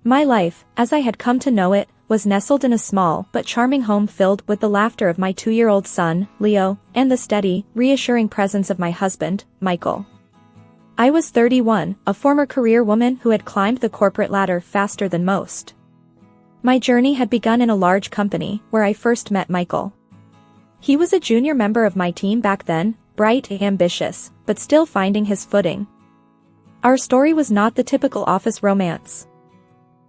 My life, as I had come to know it, was nestled in a small but charming home filled with the laughter of my 2-year-old son, Leo, and the steady, reassuring presence of my husband, Michael. I was 31, a former career woman who had climbed the corporate ladder faster than most. My journey had begun in a large company, where I first met Michael. He was a junior member of my team back then, bright and ambitious, but still finding his footing. Our story was not the typical office romance.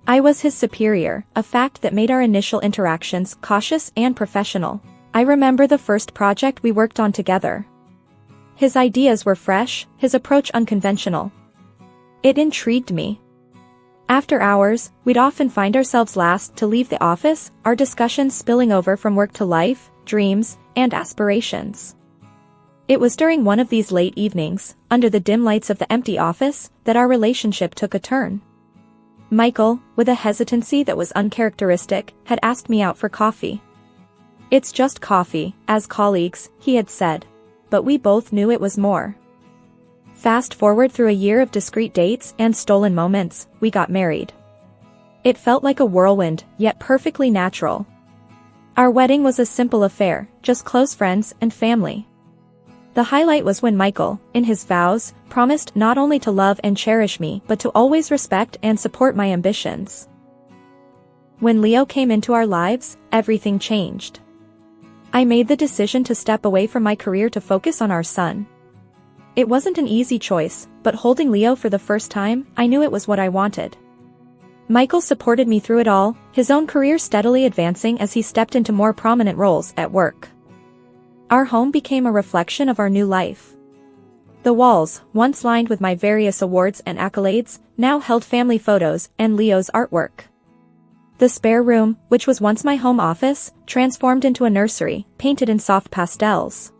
I was his superior, a fact that made our initial interactions cautious and professional. I remember the first project we worked on together. His ideas were fresh, his approach unconventional. It intrigued me. After hours, we'd often find ourselves last to leave the office, our discussions spilling over from work to life, dreams, and aspirations. It was during one of these late evenings, under the dim lights of the empty office, that our relationship took a turn. Michael, with a hesitancy that was uncharacteristic, had asked me out for coffee. "It's just coffee, as colleagues," he had said. But we both knew it was more. Fast forward through a year of discreet dates and stolen moments, we got married. It felt like a whirlwind, yet perfectly natural. Our wedding was a simple affair, just close friends and family. The highlight was when Michael, in his vows, promised not only to love and cherish me but to always respect and support my ambitions. When Leo came into our lives, everything changed. I made the decision to step away from my career to focus on our son. It wasn't an easy choice, but holding Leo for the first time, I knew it was what I wanted. Michael supported me through it all, his own career steadily advancing as he stepped into more prominent roles at work. Our home became a reflection of our new life. The walls, once lined with my various awards and accolades, now held family photos and Leo's artwork. The spare room, which was once my home office, transformed into a nursery, painted in soft pastels.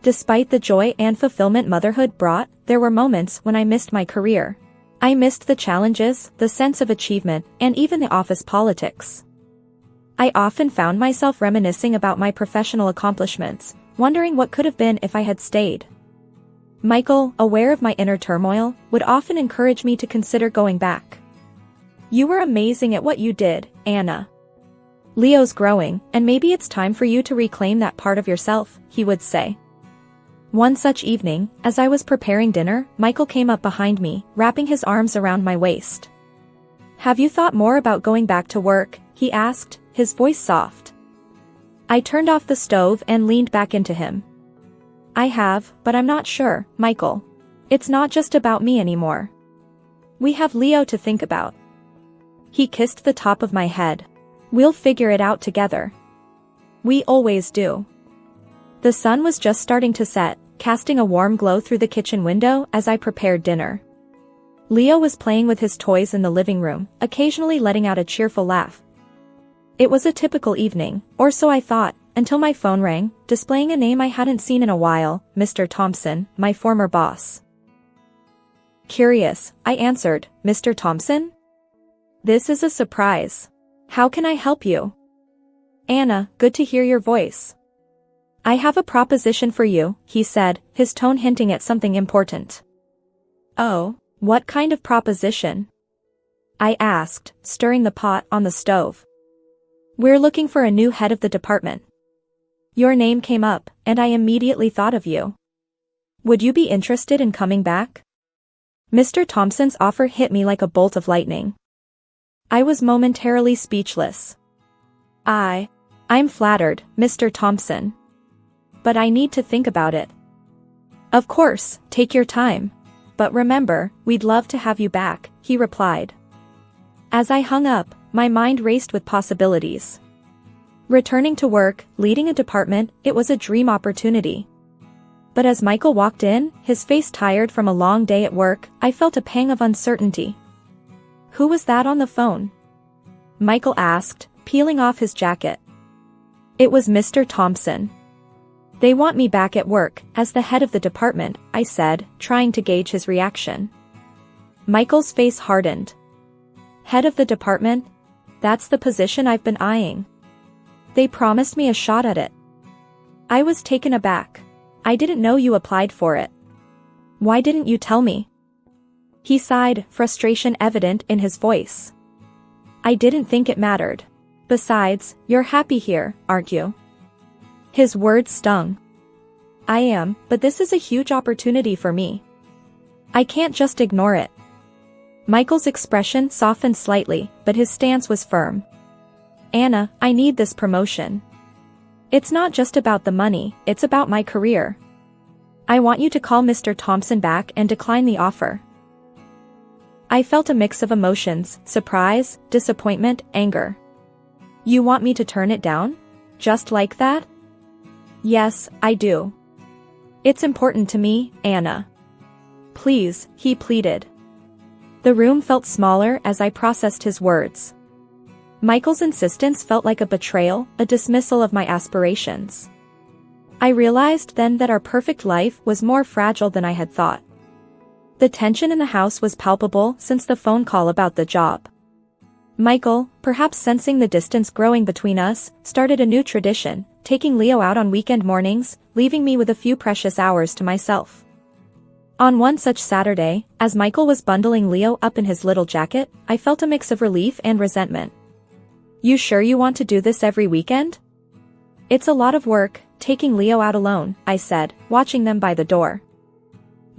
Despite the joy and fulfillment motherhood brought, there were moments when I missed my career. I missed the challenges, the sense of achievement, and even the office politics. I often found myself reminiscing about my professional accomplishments, wondering what could have been if I had stayed. Michael, aware of my inner turmoil, would often encourage me to consider going back. "You were amazing at what you did, Anna. Leo's growing, and maybe it's time for you to reclaim that part of yourself," he would say. One such evening, as I was preparing dinner, Michael came up behind me, wrapping his arms around my waist. "Have you thought more about going back to work?" he asked, his voice soft. I turned off the stove and leaned back into him. "I have, but I'm not sure, Michael. It's not just about me anymore. We have Leo to think about." He kissed the top of my head. "We'll figure it out together. We always do." The sun was just starting to set, casting a warm glow through the kitchen window as I prepared dinner. Leo was playing with his toys in the living room, occasionally letting out a cheerful laugh. It was a typical evening, or so I thought, until my phone rang, displaying a name I hadn't seen in a while, Mr. Thompson, my former boss. Curious, I answered, "Mr. Thompson? This is a surprise. How can I help you?" "Anna, good to hear your voice. I have a proposition for you," he said, his tone hinting at something important. "Oh, what kind of proposition?" I asked, stirring the pot on the stove. "We're looking for a new head of the department. Your name came up, and I immediately thought of you. Would you be interested in coming back?" Mr. Thompson's offer hit me like a bolt of lightning. I was momentarily speechless. I'm flattered, Mr. Thompson. But I need to think about it." "Of course, take your time. But remember, we'd love to have you back," he replied. As I hung up, my mind raced with possibilities. Returning to work, leading a department, it was a dream opportunity. But as Michael walked in, his face tired from a long day at work, I felt a pang of uncertainty. "Who was that on the phone?" Michael asked, peeling off his jacket. "It was Mr. Thompson. They want me back at work, as the head of the department," I said, trying to gauge his reaction. Michael's face hardened. "Head of the department? That's the position I've been eyeing. They promised me a shot at it." I was taken aback. "I didn't know you applied for it. Why didn't you tell me?" He sighed, frustration evident in his voice. I didn't think it mattered. Besides, you're happy here, aren't you? His words stung. I am, but this is a huge opportunity for me. I can't just ignore it. Michael's expression softened slightly, but his stance was firm. Anna, I need this promotion. It's not just about the money, it's about my career. I want you to call Mr. Thompson back and decline the offer. I felt a mix of emotions, surprise, disappointment, anger. You want me to turn it down? Just like that? Yes, I do. It's important to me, Anna. Please, he pleaded. The room felt smaller as I processed his words. Michael's insistence felt like a betrayal, a dismissal of my aspirations. I realized then that our perfect life was more fragile than I had thought. The tension in the house was palpable since the phone call about the job. Michael, perhaps sensing the distance growing between us, started a new tradition, taking Leo out on weekend mornings, leaving me with a few precious hours to myself. On one such Saturday, as Michael was bundling Leo up in his little jacket, I felt a mix of relief and resentment. You sure you want to do this every weekend? It's a lot of work, taking Leo out alone, I said, watching them by the door.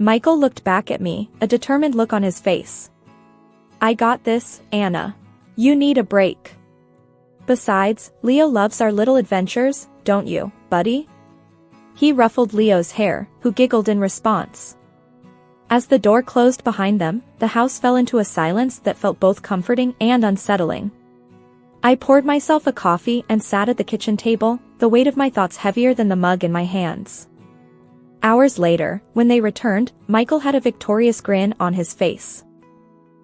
Michael looked back at me, a determined look on his face. I got this, Anna. You need a break. Besides, Leo loves our little adventures, don't you, buddy? He ruffled Leo's hair, who giggled in response. As the door closed behind them, the house fell into a silence that felt both comforting and unsettling. I poured myself a coffee and sat at the kitchen table, the weight of my thoughts heavier than the mug in my hands. Hours later, when they returned, Michael had a victorious grin on his face.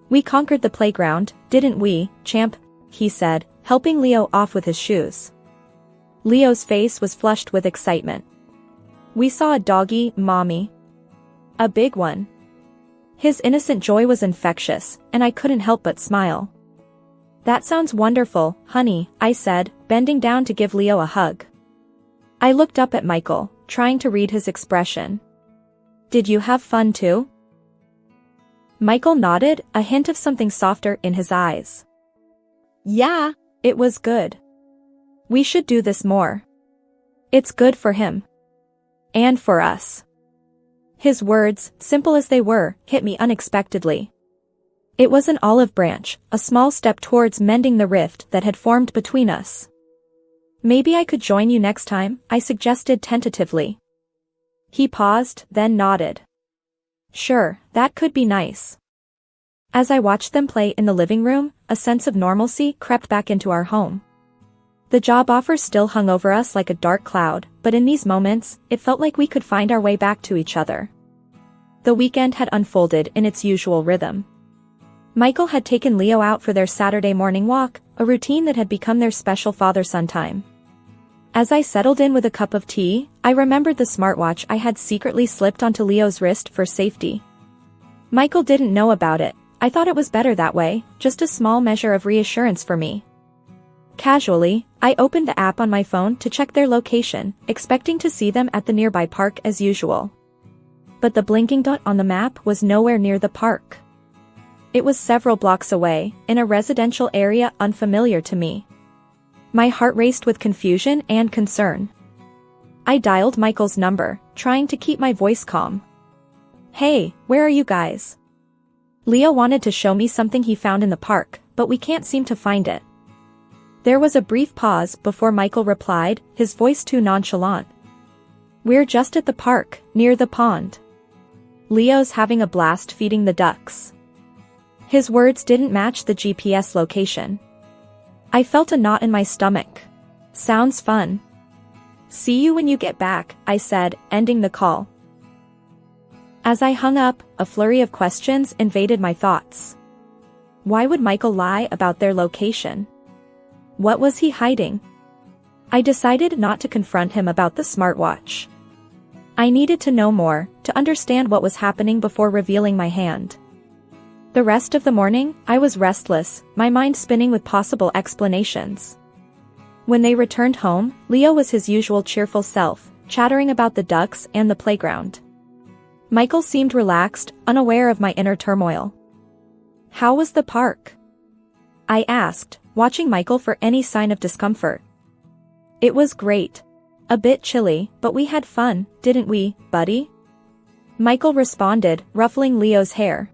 We conquered the playground, didn't we, champ? He said, helping Leo off with his shoes. Leo's face was flushed with excitement. We saw a doggy, mommy. A big one. His innocent joy was infectious, and I couldn't help but smile. That sounds wonderful, honey, I said, bending down to give Leo a hug. I looked up at Michael, trying to read his expression. Did you have fun too? Michael nodded, a hint of something softer in his eyes. Yeah, it was good. We should do this more. It's good for him. And for us. His words, simple as they were, hit me unexpectedly. It was an olive branch, a small step towards mending the rift that had formed between us. Maybe I could join you next time, I suggested tentatively. He paused, then nodded. Sure, that could be nice. As I watched them play in the living room, a sense of normalcy crept back into our home. The job offer still hung over us like a dark cloud, but in these moments, it felt like we could find our way back to each other. The weekend had unfolded in its usual rhythm. Michael had taken Leo out for their Saturday morning walk, a routine that had become their special father-son time. As I settled in with a cup of tea, I remembered the smartwatch I had secretly slipped onto Leo's wrist for safety. Michael didn't know about it. I thought it was better that way, just a small measure of reassurance for me. Casually, I opened the app on my phone to check their location, expecting to see them at the nearby park as usual. But the blinking dot on the map was nowhere near the park. It was several blocks away, in a residential area unfamiliar to me. My heart raced with confusion and concern. I dialed Michael's number, trying to keep my voice calm. Hey, where are you guys? Leo wanted to show me something he found in the park, but we can't seem to find it. There was a brief pause before Michael replied, his voice too nonchalant. We're just at the park, near the pond. Leo's having a blast feeding the ducks. His words didn't match the GPS location. I felt a knot in my stomach. Sounds fun. See you when you get back, I said, ending the call. As I hung up, a flurry of questions invaded my thoughts. Why would Michael lie about their location? What was he hiding? I decided not to confront him about the smartwatch. I needed to know more, to understand what was happening before revealing my hand. The rest of the morning, I was restless, my mind spinning with possible explanations. When they returned home, Leo was his usual cheerful self, chattering about the ducks and the playground. Michael seemed relaxed, unaware of my inner turmoil. How was the park? I asked, watching Michael for any sign of discomfort. It was great. A bit chilly, but we had fun, didn't we, buddy? Michael responded, ruffling Leo's hair.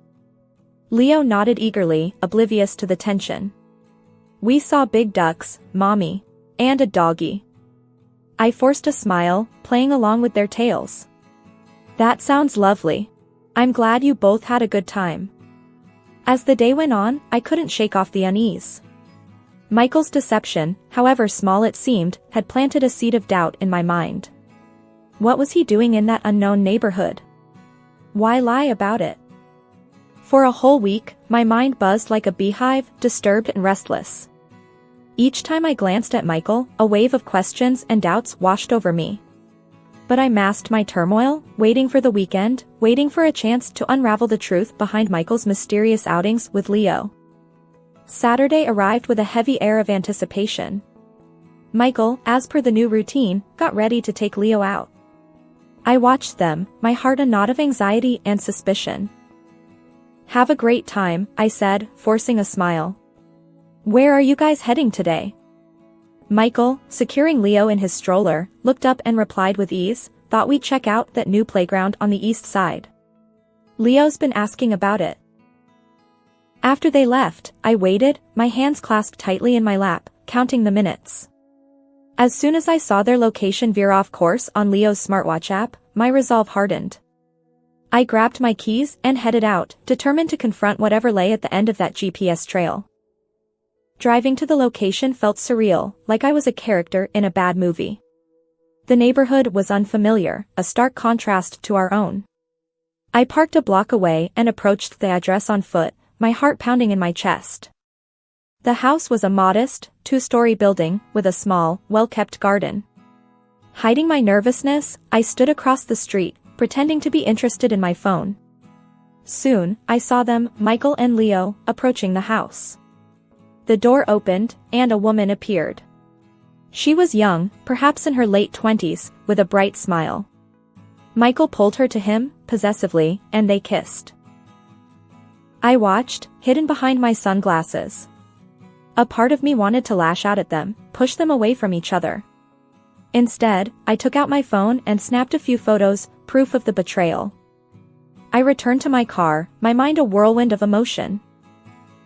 Leo nodded eagerly, oblivious to the tension. We saw big ducks, mommy, and a doggy. I forced a smile, playing along with their tails. That sounds lovely. I'm glad you both had a good time. As the day went on, I couldn't shake off the unease. Michael's deception, however small it seemed, had planted a seed of doubt in my mind. What was he doing in that unknown neighborhood? Why lie about it? For a whole week, my mind buzzed like a beehive, disturbed and restless. Each time I glanced at Michael, a wave of questions and doubts washed over me. But I masked my turmoil, waiting for the weekend, waiting for a chance to unravel the truth behind Michael's mysterious outings with Leo. Saturday arrived with a heavy air of anticipation. Michael, as per the new routine, got ready to take Leo out. I watched them, my heart a knot of anxiety and suspicion. Have a great time, I said, forcing a smile. Where are you guys heading today? Michael, securing Leo in his stroller, looked up and replied with ease, thought we'd check out that new playground on the east side. Leo's been asking about it. After they left, I waited, my hands clasped tightly in my lap, counting the minutes. As soon as I saw their location veer off course on Leo's smartwatch app, my resolve hardened. I grabbed my keys and headed out, determined to confront whatever lay at the end of that GPS trail. Driving to the location felt surreal, like I was a character in a bad movie. The neighborhood was unfamiliar, a stark contrast to our own. I parked a block away and approached the address on foot, my heart pounding in my chest. The house was a modest, two-story building, with a small, well-kept garden. Hiding my nervousness, I stood across the street, pretending to be interested in my phone. Soon, I saw them, Michael and Leo, approaching the house. The door opened, and a woman appeared. She was young, perhaps in her late 20s, with a bright smile. Michael pulled her to him, possessively, and they kissed. I watched, hidden behind my sunglasses. A part of me wanted to lash out at them, push them away from each other. Instead, I took out my phone and snapped a few photos, proof of the betrayal. I returned to my car, my mind a whirlwind of emotion.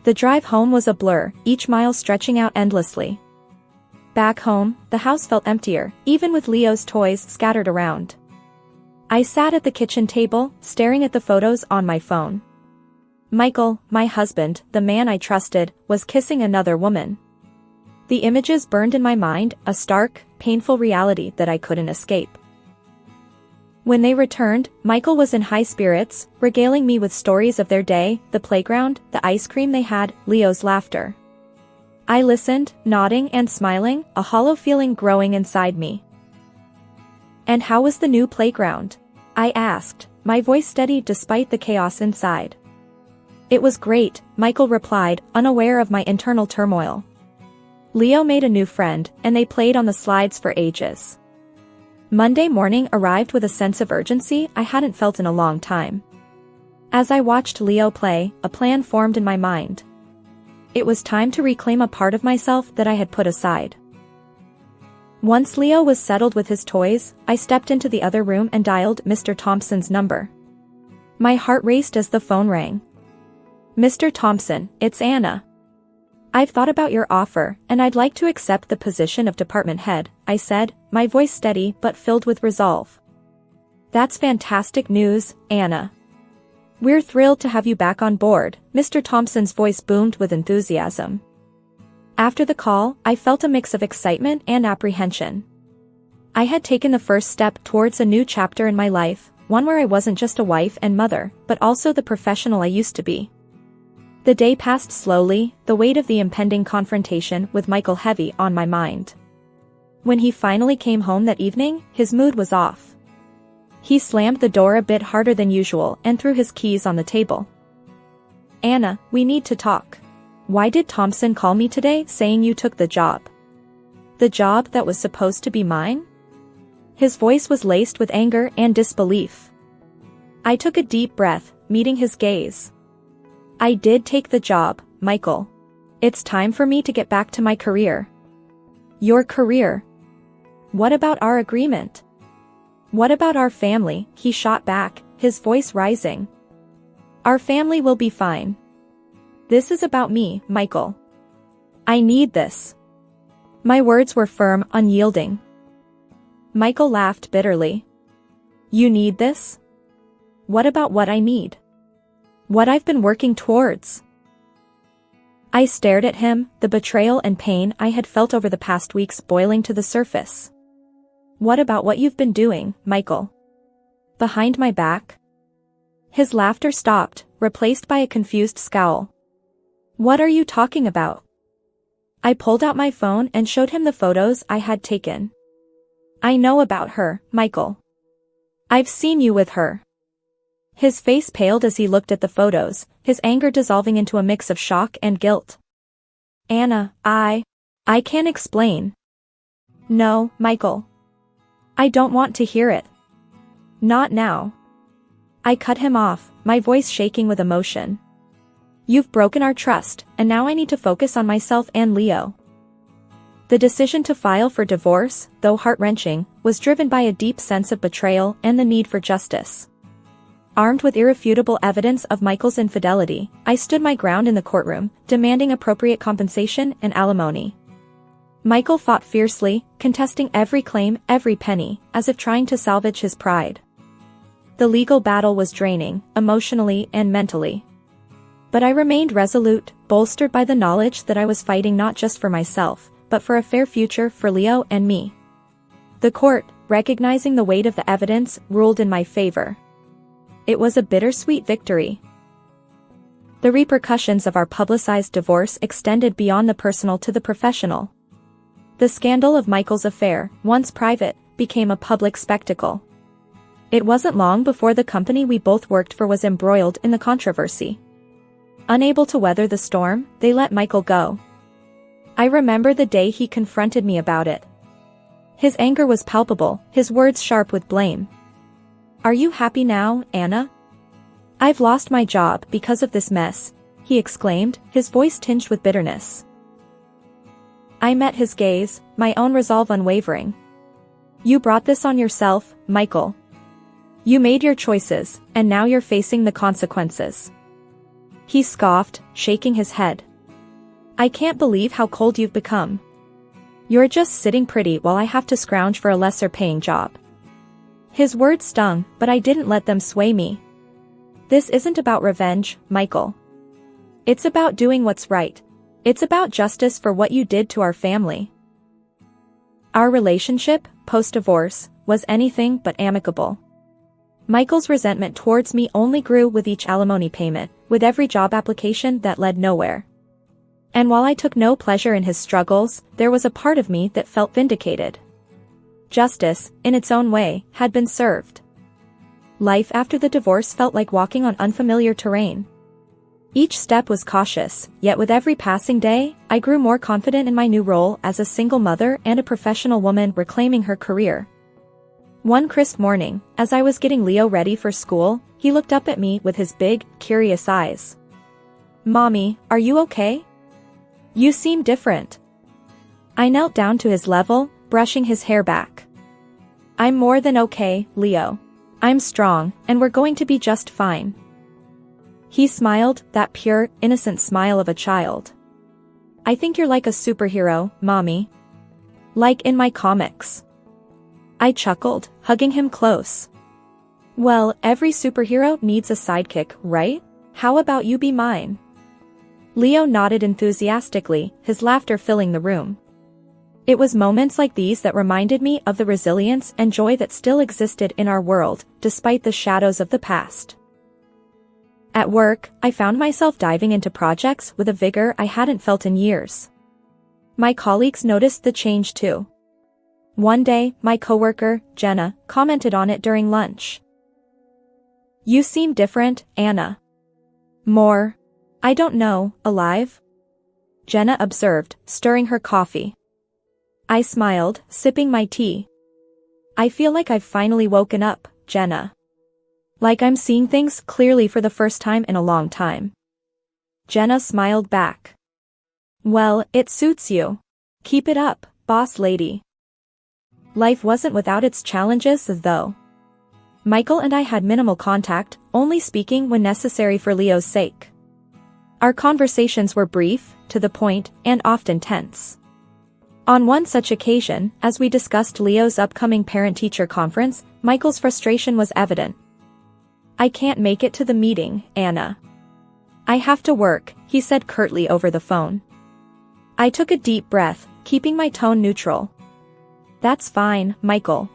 The drive home was a blur, each mile stretching out endlessly. Back home, the house felt emptier, even with Leo's toys scattered around. I sat at the kitchen table, staring at the photos on my phone. Michael, my husband, the man I trusted, was kissing another woman. The images burned in my mind, a stark, painful reality that I couldn't escape. When they returned, Michael was in high spirits, regaling me with stories of their day, the playground, the ice cream they had, Leo's laughter. I listened, nodding and smiling, a hollow feeling growing inside me. And how was the new playground? I asked, my voice steady despite the chaos inside. It was great, Michael replied, unaware of my internal turmoil. Leo made a new friend, and they played on the slides for ages. Monday morning arrived with a sense of urgency I hadn't felt in a long time. As I watched Leo play, a plan formed in my mind. It was time to reclaim a part of myself that I had put aside. Once Leo was settled with his toys, I stepped into the other room and dialed Mr. Thompson's number. My heart raced as the phone rang. Mr. Thompson, it's Anna. I've thought about your offer, and I'd like to accept the position of department head, I said, my voice steady but filled with resolve. That's fantastic news, Anna. We're thrilled to have you back on board, Mr. Thompson's voice boomed with enthusiasm. After the call, I felt a mix of excitement and apprehension. I had taken the first step towards a new chapter in my life, one where I wasn't just a wife and mother, but also the professional I used to be. The day passed slowly, the weight of the impending confrontation with Michael heavy on my mind. When he finally came home that evening, his mood was off. He slammed the door a bit harder than usual and threw his keys on the table. Anna, we need to talk. Why did Thompson call me today saying you took the job? The job that was supposed to be mine? His voice was laced with anger and disbelief. I took a deep breath, meeting his gaze. I did take the job, Michael. It's time for me to get back to my career. Your career? What about our agreement? What about our family? He shot back, his voice rising. Our family will be fine. This is about me, Michael. I need this. My words were firm, unyielding. Michael laughed bitterly. You need this? What about what I need? What I've been working towards? I stared at him, the betrayal and pain I had felt over the past weeks boiling to the surface. What about what you've been doing, Michael? Behind my back? His laughter stopped, replaced by a confused scowl. What are you talking about? I pulled out my phone and showed him the photos I had taken. I know about her, Michael. I've seen you with her. His face paled as he looked at the photos, his anger dissolving into a mix of shock and guilt. Anna, I can't explain. No, Michael. I don't want to hear it. Not now. I cut him off, my voice shaking with emotion. You've broken our trust, and now I need to focus on myself and Leo. The decision to file for divorce, though heart-wrenching, was driven by a deep sense of betrayal and the need for justice. Armed with irrefutable evidence of Michael's infidelity, I stood my ground in the courtroom, demanding appropriate compensation and alimony. Michael fought fiercely, contesting every claim, every penny, as if trying to salvage his pride. The legal battle was draining, emotionally and mentally. But I remained resolute, bolstered by the knowledge that I was fighting not just for myself, but for a fair future for Leo and me. The court, recognizing the weight of the evidence, ruled in my favor. It was a bittersweet victory. The repercussions of our publicized divorce extended beyond the personal to the professional. The scandal of Michael's affair, once private, became a public spectacle. It wasn't long before the company we both worked for was embroiled in the controversy. Unable to weather the storm, they let Michael go. I remember the day he confronted me about it. His anger was palpable, his words sharp with blame. Are you happy now, Anna? I've lost my job because of this mess, he exclaimed, his voice tinged with bitterness. I met his gaze, my own resolve unwavering. You brought this on yourself, Michael. You made your choices, and now you're facing the consequences. He scoffed, shaking his head. I can't believe how cold you've become. You're just sitting pretty while I have to scrounge for a lesser-paying job. His words stung, but I didn't let them sway me. This isn't about revenge, Michael. It's about doing what's right. It's about justice for what you did to our family. Our relationship, post-divorce, was anything but amicable. Michael's resentment towards me only grew with each alimony payment, with every job application that led nowhere. And while I took no pleasure in his struggles, there was a part of me that felt vindicated. Justice, in its own way, had been served. Life after the divorce felt like walking on unfamiliar terrain. Each step was cautious, yet with every passing day, I grew more confident in my new role as a single mother and a professional woman reclaiming her career. One crisp morning, as I was getting Leo ready for school, he looked up at me with his big, curious eyes. Mommy, are you okay? You seem different. I knelt down to his level, brushing his hair back. I'm more than okay, Leo. I'm strong, and we're going to be just fine. He smiled, that pure, innocent smile of a child. I think you're like a superhero, Mommy. Like in my comics. I chuckled, hugging him close. Well, every superhero needs a sidekick, right? How about you be mine? Leo nodded enthusiastically, his laughter filling the room. It was moments like these that reminded me of the resilience and joy that still existed in our world, despite the shadows of the past. At work, I found myself diving into projects with a vigor I hadn't felt in years. My colleagues noticed the change too. One day, my coworker, Jenna, commented on it during lunch. You seem different, Anna. More, I don't know, alive? Jenna observed, stirring her coffee. I smiled, sipping my tea. I feel like I've finally woken up, Jenna. Like I'm seeing things clearly for the first time in a long time. Jenna smiled back. Well, it suits you. Keep it up, boss lady. Life wasn't without its challenges, though. Michael and I had minimal contact, only speaking when necessary for Leo's sake. Our conversations were brief, to the point, and often tense. On one such occasion, as we discussed Leo's upcoming parent-teacher conference, Michael's frustration was evident. "I can't make it to the meeting, Anna. I have to work," he said curtly over the phone. I took a deep breath, keeping my tone neutral. "That's fine, Michael.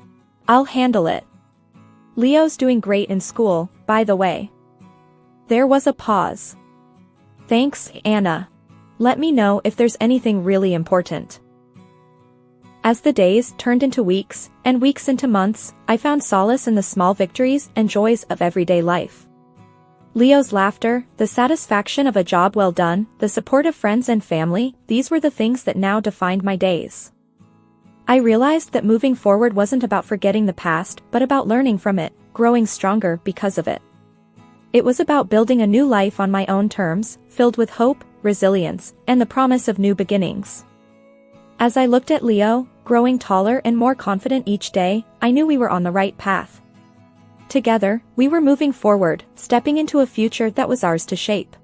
I'll handle it. Leo's doing great in school, by the way." There was a pause. "Thanks, Anna. Let me know if there's anything really important." As the days turned into weeks, and weeks into months, I found solace in the small victories and joys of everyday life. Leo's laughter, the satisfaction of a job well done, the support of friends and family, these were the things that now defined my days. I realized that moving forward wasn't about forgetting the past, but about learning from it, growing stronger because of it. It was about building a new life on my own terms, filled with hope, resilience, and the promise of new beginnings. As I looked at Leo, growing taller and more confident each day, I knew we were on the right path. Together, we were moving forward, stepping into a future that was ours to shape.